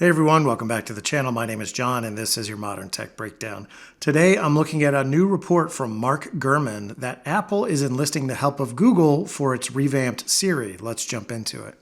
Hey everyone, welcome back to the channel. My name is John and this is your Modern Tech Breakdown. Today I'm looking at a new report from Mark Gurman that Apple is enlisting the help of Google for its revamped Siri. Let's jump into it.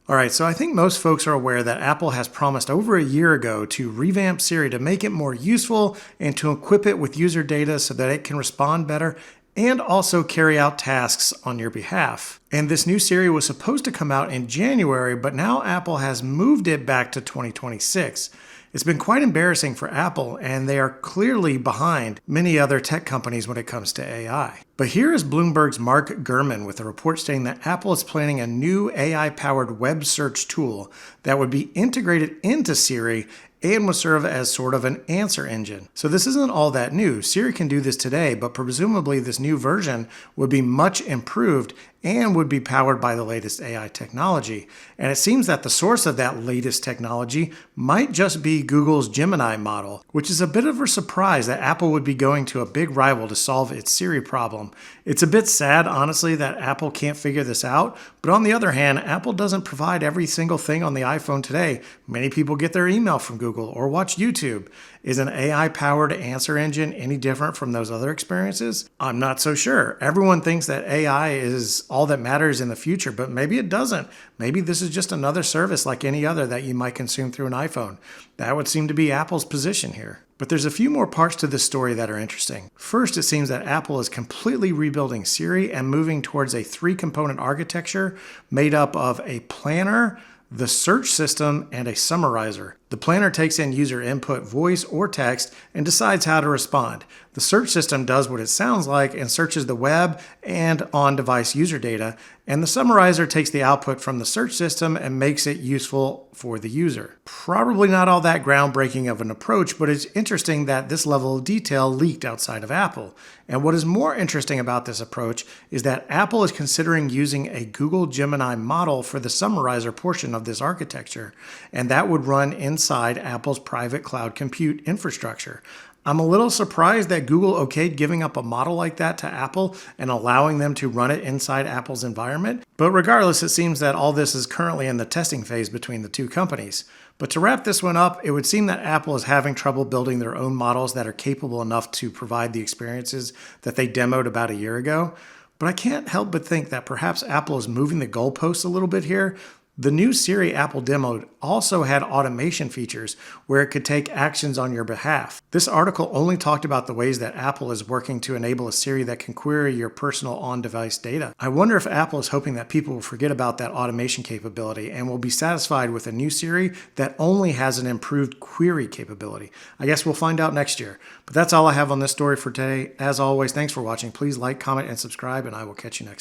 Alright, so I think most folks are aware that Apple has promised over a year ago to revamp Siri to make it more useful and to equip it with user data so that it can respond better and also carry out tasks on your behalf. And this new Siri was supposed to come out in January, but now Apple has moved it back to 2026. It's been quite embarrassing for Apple, and they are clearly behind many other tech companies when it comes to AI. But here is Bloomberg's Mark Gurman with a report stating that Apple is planning a new AI-powered web search tool that would be integrated into Siri and would serve as sort of an answer engine. So this isn't all that new. Siri can do this today, but presumably this new version would be much improved and would be powered by the latest AI technology. And it seems that the source of that latest technology might just be Google's Gemini model, which is a bit of a surprise that Apple would be going to a big rival to solve its Siri problem. It's a bit sad, honestly, that Apple can't figure this out, but on the other hand, Apple doesn't provide every single thing on the iPhone today. Many people get their email from Google or watch YouTube. Is an AI-powered answer engine any different from those other experiences? I'm not so sure. Everyone thinks that AI is all that matters in the future, but maybe it doesn't. Maybe this is just another service like any other that you might consume through an iPhone. That would seem to be Apple's position here. But there's a few more parts to this story that are interesting. First, it seems that Apple is completely rebuilding Siri and moving towards a three-component architecture made up of a planner, the search system, and a summarizer. The planner takes in user input, voice or text, and decides how to respond. The search system does what it sounds like and searches the web and on-device user data, and the summarizer takes the output from the search system and makes it useful for the user. Probably not all that groundbreaking of an approach, but it's interesting that this level of detail leaked outside of Apple. And what is more interesting about this approach is that Apple is considering using a Google Gemini model for the summarizer portion of this architecture, and that would run inside Apple's private cloud compute infrastructure. I'm a little surprised that Google okayed giving up a model like that to Apple and allowing them to run it inside Apple's environment. But regardless, it seems that all this is currently in the testing phase between the two companies. But to wrap this one up, it would seem that Apple is having trouble building their own models that are capable enough to provide the experiences that they demoed about a year ago. But I can't help but think that perhaps Apple is moving the goalposts a little bit here. The new Siri Apple demoed also had automation features where it could take actions on your behalf. This article only talked about the ways that Apple is working to enable a Siri that can query your personal on-device data. I wonder if Apple is hoping that people will forget about that automation capability and will be satisfied with a new Siri that only has an improved query capability. I guess we'll find out next year. But that's all I have on this story for today. As always, thanks for watching. Please like, comment, and subscribe, and I will catch you next time.